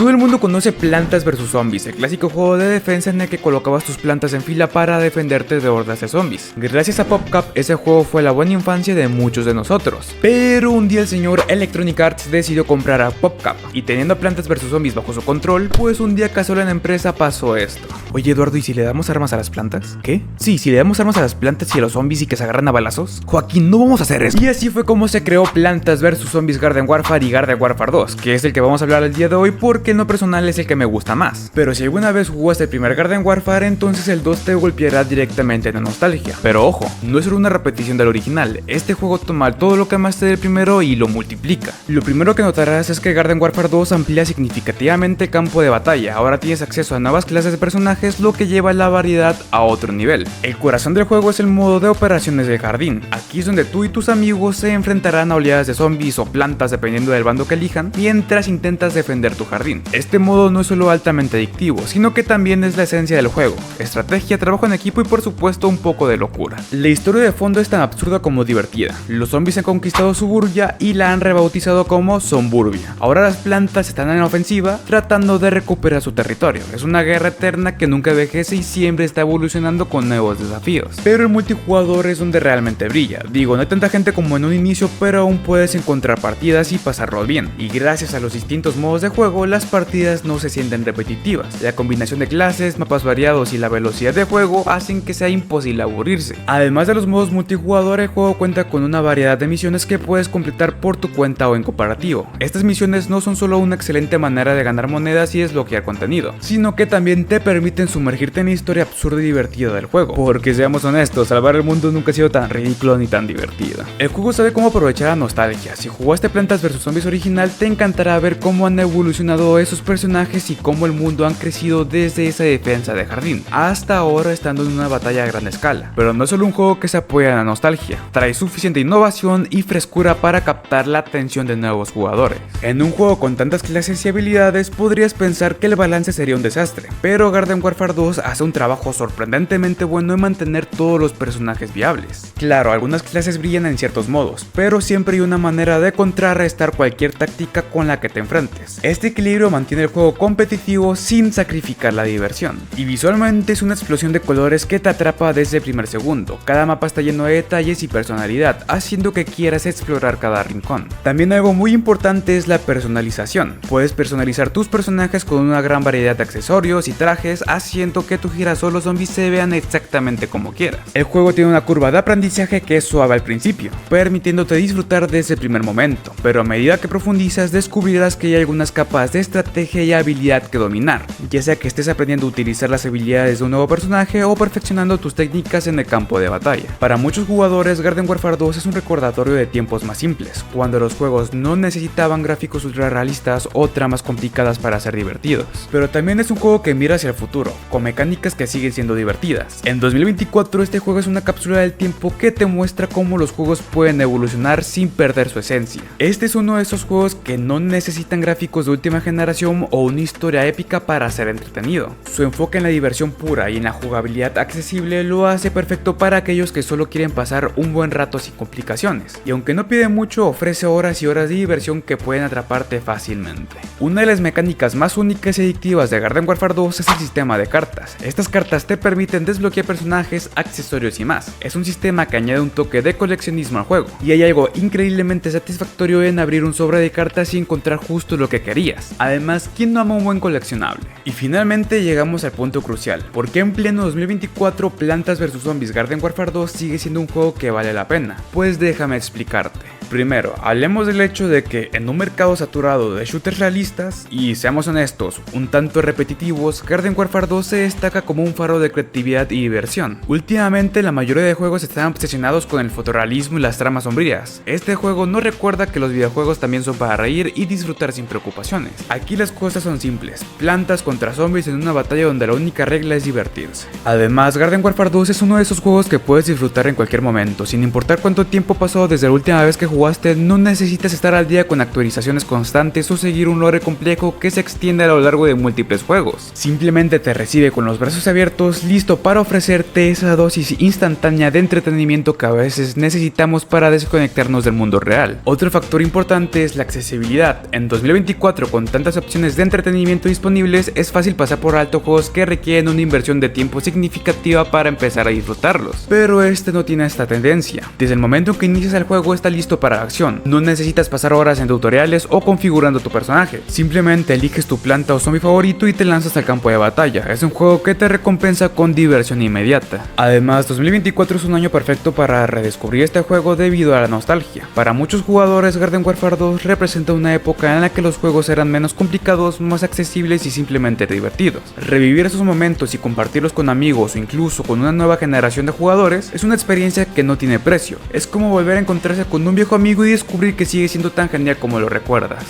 Todo el mundo conoce Plantas vs Zombies, el clásico juego de defensa en el que colocabas tus plantas en fila para defenderte de hordas de zombies. Gracias a PopCap, ese juego fue la buena infancia de muchos de nosotros. Pero un día el señor Electronic Arts decidió comprar a PopCap, y teniendo a Plantas vs Zombies bajo su control, pues un día casual en la empresa pasó esto. Oye Eduardo, ¿y si le damos armas a las plantas? ¿Qué? Sí, si le damos armas a las plantas y a los zombies y que se agarran a balazos. Joaquín, no vamos a hacer eso. Y así fue como se creó Plantas vs Zombies Garden Warfare y Garden Warfare 2, que es el que vamos a hablar el día de hoy porque en lo personal es el que me gusta más. Pero si alguna vez jugaste el primer Garden Warfare, entonces el 2 te golpeará directamente en la nostalgia. Pero ojo, no es solo una repetición del original, este juego toma todo lo que amaste del primero y lo multiplica. Lo primero que notarás es que Garden Warfare 2 amplía significativamente el campo de batalla, ahora tienes acceso a nuevas clases de personajes, lo que lleva la variedad a otro nivel. El corazón del juego es el modo de operaciones del jardín, aquí es donde tú y tus amigos se enfrentarán a oleadas de zombies o plantas dependiendo del bando que elijan, mientras intentas defender tu jardín. Este modo no es solo altamente adictivo, sino que también es la esencia del juego: estrategia, trabajo en equipo y por supuesto un poco de locura. La historia de fondo es tan absurda como divertida. Los zombies han conquistado Suburbia y la han rebautizado como Zomburbia. Ahora las plantas están en la ofensiva tratando de recuperar su territorio. Es una guerra eterna que nunca envejece y siempre está evolucionando con nuevos desafíos. Pero el multijugador es donde realmente brilla. Digo, no hay tanta gente como en un inicio, pero aún puedes encontrar partidas y pasarlo bien. Y gracias a los distintos modos de juego, las partidas no se sienten repetitivas. La combinación de clases, mapas variados y la velocidad de juego hacen que sea imposible aburrirse. Además de los modos multijugador, el juego cuenta con una variedad de misiones que puedes completar por tu cuenta o en cooperativo. Estas misiones no son solo una excelente manera de ganar monedas y desbloquear contenido, sino que también te permiten sumergirte en la historia absurda y divertida del juego. Porque seamos honestos, salvar el mundo nunca ha sido tan ridículo ni tan divertido. El juego sabe cómo aprovechar la nostalgia. Si jugaste Plantas vs Zombies original, te encantará ver cómo han evolucionado esos personajes y cómo el mundo han crecido desde esa defensa de jardín hasta ahora estando en una batalla a gran escala. Pero no es solo un juego que se apoya en la nostalgia, trae suficiente innovación y frescura para captar la atención de nuevos jugadores. En un juego con tantas clases y habilidades podrías pensar que el balance sería un desastre, pero Garden Warfare 2 hace un trabajo sorprendentemente bueno en mantener todos los personajes viables. Claro, algunas clases brillan en ciertos modos, pero siempre hay una manera de contrarrestar cualquier táctica con la que te enfrentes. Este equilibrio mantiene el juego competitivo sin sacrificar la diversión. Y visualmente es una explosión de colores que te atrapa desde el primer segundo. Cada mapa está lleno de detalles y personalidad, haciendo que quieras explorar cada rincón. También algo muy importante es la personalización. Puedes personalizar tus personajes con una gran variedad de accesorios y trajes, haciendo que tu girasol o zombies se vean exactamente como quieras. El juego tiene una curva de aprendizaje que es suave al principio, permitiéndote disfrutar desde el primer momento, pero a medida que profundizas descubrirás que hay algunas capas de estrategia y habilidad que dominar, ya sea que estés aprendiendo a utilizar las habilidades de un nuevo personaje o perfeccionando tus técnicas en el campo de batalla. Para muchos jugadores, Garden Warfare 2 es un recordatorio de tiempos más simples, cuando los juegos no necesitaban gráficos ultra realistas o tramas complicadas para ser divertidos. Pero también es un juego que mira hacia el futuro, con mecánicas que siguen siendo divertidas. En 2024 este juego es una cápsula del tiempo que te muestra cómo los juegos pueden evolucionar sin perder su esencia. Este es uno de esos juegos que no necesitan gráficos de última generación o una historia épica para ser entretenido. Su enfoque en la diversión pura y en la jugabilidad accesible lo hace perfecto para aquellos que solo quieren pasar un buen rato sin complicaciones. Y aunque no pide mucho, ofrece horas y horas de diversión que pueden atraparte fácilmente. Una de las mecánicas más únicas y adictivas de Garden Warfare 2 es el sistema de cartas. Estas cartas te permiten desbloquear personajes, accesorios y más. Es un sistema que añade un toque de coleccionismo al juego, y hay algo increíblemente satisfactorio en abrir un sobre de cartas y encontrar justo lo que querías. Además, ¿quién no ama un buen coleccionable? Y finalmente llegamos al punto crucial: ¿por qué en pleno 2024 Plantas vs Zombies Garden Warfare 2 sigue siendo un juego que vale la pena? Pues déjame explicarte. Primero, hablemos del hecho de que en un mercado saturado de shooters realistas y, seamos honestos, un tanto repetitivos, Garden Warfare 2 se destaca como un faro de creatividad y diversión. Últimamente la mayoría de juegos están obsesionados con el fotorrealismo y las tramas sombrías. Este juego no recuerda que los videojuegos también son para reír y disfrutar sin preocupaciones. Aquí las cosas son simples: plantas contra zombies en una batalla donde la única regla es divertirse. Además, Garden Warfare 2 es uno de esos juegos que puedes disfrutar en cualquier momento, sin importar cuánto tiempo pasó desde la última vez que jugaste. No necesitas estar al día con actualizaciones constantes o seguir un lore complejo que se extiende a lo largo de múltiples juegos. Simplemente te recibe con los brazos abiertos, listo para ofrecerte esa dosis instantánea de entretenimiento que a veces necesitamos para desconectarnos del mundo real. Otro factor importante es la accesibilidad. En 2024, con tantas tantas opciones de entretenimiento disponibles, es fácil pasar por alto juegos que requieren una inversión de tiempo significativa para empezar a disfrutarlos. Pero este no tiene esta tendencia. Desde el momento en que inicias el juego está listo para la acción. No necesitas pasar horas en tutoriales o configurando tu personaje. Simplemente eliges tu planta o zombie favorito y te lanzas al campo de batalla. Es un juego que te recompensa con diversión inmediata. Además, 2024 es un año perfecto para redescubrir este juego debido a la nostalgia. Para muchos jugadores, Garden Warfare 2 representa una época en la que los juegos eran menos complicados, más accesibles y simplemente divertidos. Revivir esos momentos y compartirlos con amigos o incluso con una nueva generación de jugadores es una experiencia que no tiene precio. Es como volver a encontrarse con un viejo amigo y descubrir que sigue siendo tan genial como lo recuerdas.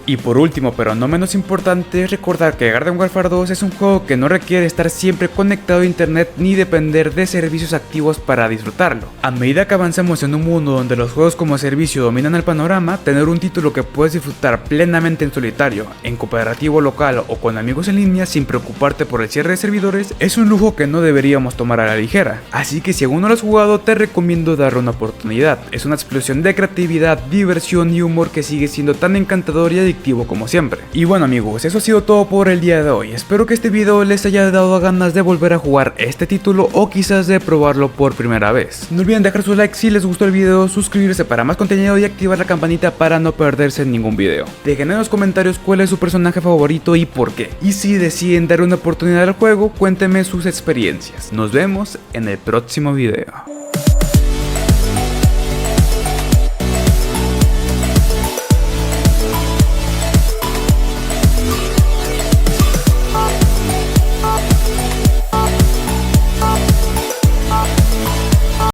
Y por último, pero no menos importante, es recordar que Garden Warfare 2 es un juego que no requiere estar siempre conectado a internet ni depender de servicios activos para disfrutarlo. A medida que avanzamos en un mundo donde los juegos como servicio dominan el panorama, tener un título que puedes disfrutar plenamente en solitario, en cooperativo local o con amigos en línea sin preocuparte por el cierre de servidores es un lujo que no deberíamos tomar a la ligera. Así que si aún no lo has jugado, te recomiendo darle una oportunidad. Es una explosión de creatividad, diversión y humor que sigue siendo tan encantador y adictivo como siempre. Y bueno amigos, eso ha sido todo por el día de hoy. Espero que este video les haya dado ganas de volver a jugar este título o quizás de probarlo por primera vez. No olviden dejar su like si les gustó el video, suscribirse para más contenido y activar la campanita para no perderse ningún video. Dejen en los comentarios cuál es su personaje favorito y por qué. Y si deciden dar una oportunidad al juego, cuéntenme sus experiencias. Nos vemos en el próximo video.